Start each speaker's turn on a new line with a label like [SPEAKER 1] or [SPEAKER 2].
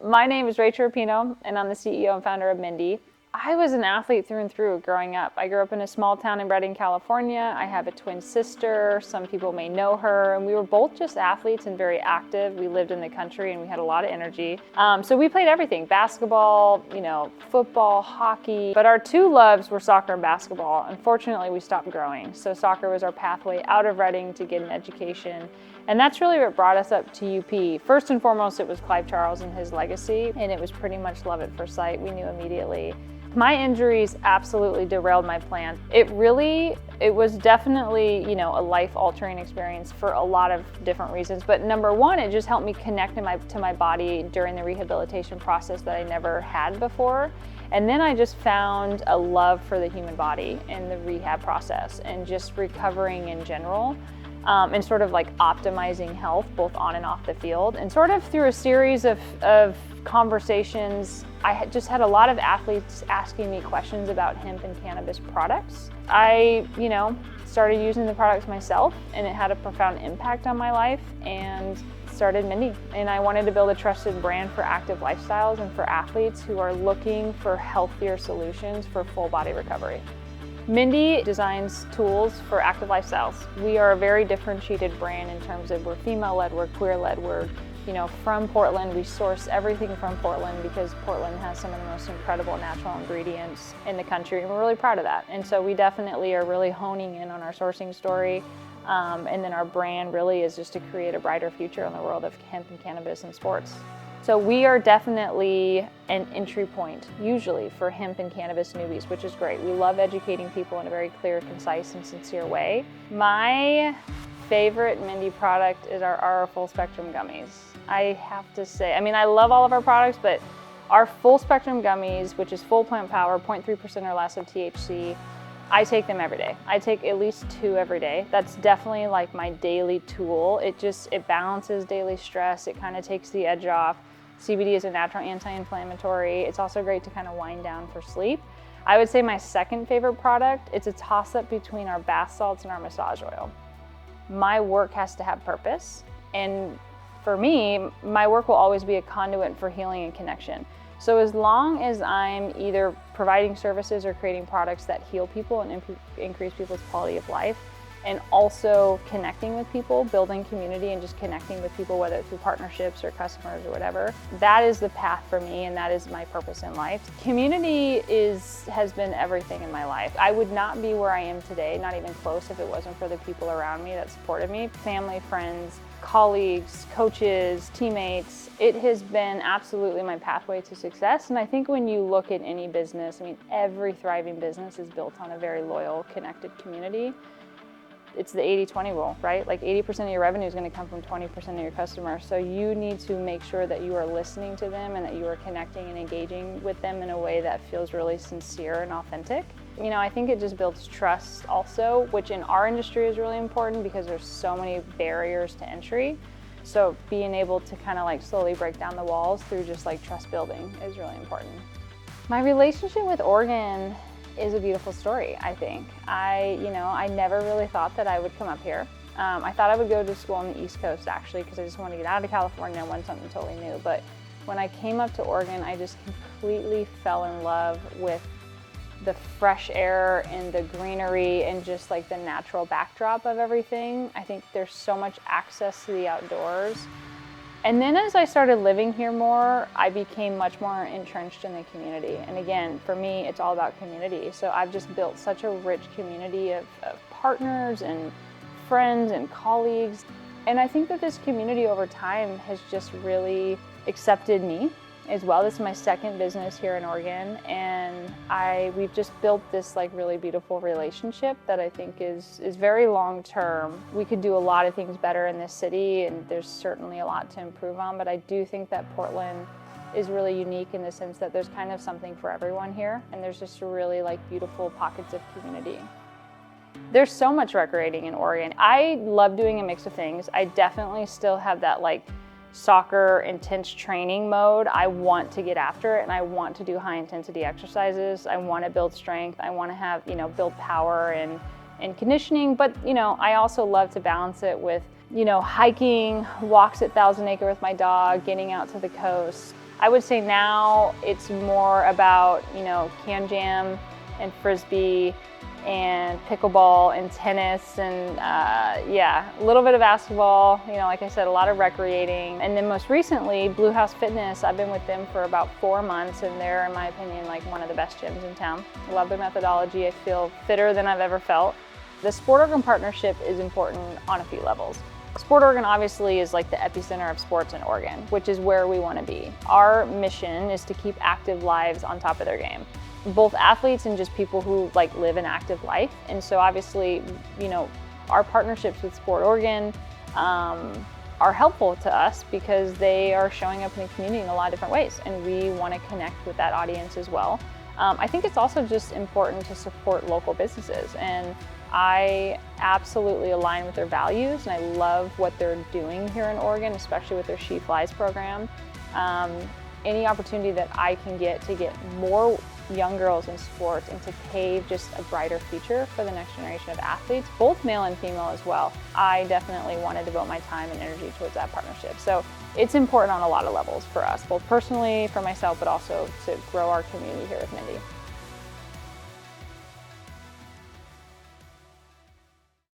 [SPEAKER 1] My name is Rachael Rapinoe, and I'm the CEO and founder of Mindy. I was an athlete through and through growing up. I grew up in a small town in Redding, California. I have a twin sister. Some people may know her, and we were both just athletes and very active. We lived in the country and we had a lot of energy. So we played everything, basketball, football, hockey, but our two loves were soccer and basketball. Unfortunately, we stopped growing. So soccer was our pathway out of Redding to get an education. And that's really what brought us up to UP. First and foremost, it was Clive Charles and his legacy, and it was pretty much love at first sight. We knew immediately. My injuries absolutely derailed my plan. It was definitely, a life-altering experience for a lot of different reasons. But number one, it just helped me connect to my body during the rehabilitation process that I never had before. And then I just found a love for the human body in the rehab process and just recovering in general. And sort of like optimizing health both on and off the field. And sort of through a series of conversations, I just had a lot of athletes asking me questions about hemp and cannabis products. I, started using the products myself, and it had a profound impact on my life, and started Mindy. And I wanted to build a trusted brand for active lifestyles and for athletes who are looking for healthier solutions for full body recovery. Mindy designs tools for active lifestyles. We are a very differentiated brand in terms of we're female-led, we're queer-led, we're from Portland. We source everything from Portland because Portland has some of the most incredible natural ingredients in the country, and we're really proud of that. And so we definitely are really honing in on our sourcing story. And then our brand really is just to create a brighter future in the world of hemp and cannabis and sports. So we are definitely an entry point, usually, for hemp and cannabis newbies, which is great. We love educating people in a very clear, concise, and sincere way. My favorite Mindy product is our full spectrum gummies. I have to say, I love all of our products, but our full spectrum gummies, which is full plant power, 0.3% or less of THC, I take them every day. I take at least 2 every day. That's definitely like my daily tool. It balances daily stress. It kind of takes the edge off. CBD is a natural anti-inflammatory. It's also great to kind of wind down for sleep. I would say my second favorite product, it's a toss-up between our bath salts and our massage oil. My work has to have purpose, and for me, my work will always be a conduit for healing and connection. So as long as I'm either providing services or creating products that heal people and increase people's quality of life, and also connecting with people, building community and just connecting with people, whether it's through partnerships or customers or whatever, that is the path for me, and that is my purpose in life. Community has been everything in my life. I would not be where I am today, not even close, if it wasn't for the people around me that supported me, family, friends, colleagues, coaches, teammates. It has been absolutely my pathway to success. And I think when you look at any business, every thriving business is built on a very loyal, connected community. It's the 80-20 rule, right? Like 80% of your revenue is going to come from 20% of your customers. So you need to make sure that you are listening to them and that you are connecting and engaging with them in a way that feels really sincere and authentic. I think it just builds trust also, which in our industry is really important because there's so many barriers to entry. So being able to kind of like slowly break down the walls through just like trust building is really important. My relationship with Oregon is a beautiful story, I think. I never really thought that I would come up here. I thought I would go to school on the East Coast, actually, because I just wanted to get out of California and want something totally new. But when I came up to Oregon, I just completely fell in love with the fresh air and the greenery and just like the natural backdrop of everything. I think there's so much access to the outdoors. And then as I started living here more, I became much more entrenched in the community. And again, for me, it's all about community. So I've just built such a rich community of partners and friends and colleagues. And I think that this community over time has just really accepted me as well. This is my second business here in Oregon, and we've just built this like really beautiful relationship that I think is very long term. We could do a lot of things better in this city, and there's certainly a lot to improve on, but I do think that Portland is really unique in the sense that there's kind of something for everyone here, and there's just really like beautiful pockets of community. There's so much recreating in Oregon. I love doing a mix of things. I definitely still have that like soccer intense training mode. I want to get after it, and I want to do high intensity exercises. I want to build strength. I want to have, build power and conditioning. But, I also love to balance it with, hiking, walks at Thousand Acre with my dog, getting out to the coast. I would say now it's more about, can jam and frisbee and pickleball and tennis and a little bit of basketball, like I said, a lot of recreating. And then most recently, Blue House Fitness, I've been with them for about 4 months and they're, in my opinion, like one of the best gyms in town. I love their methodology. I feel fitter than I've ever felt. The Sport Oregon partnership is important on a few levels. Sport Oregon obviously is like the epicenter of sports in Oregon, which is where we want to be. Our mission is to keep active lives on top of their game. Both athletes and just people who live an active life. And so obviously, our partnerships with Sport Oregon are helpful to us because they are showing up in the community in a lot of different ways. And we want to connect with that audience as well. I think it's also just important to support local businesses. And I absolutely align with their values and I love what they're doing here in Oregon, especially with their She Flies program. Any opportunity that I can get to get more young girls in sports and to pave just a brighter future for the next generation of athletes, both male and female as well, I definitely want to devote my time and energy towards that partnership. So it's important on a lot of levels for us, both personally, for myself, but also to grow our community here with Mindy.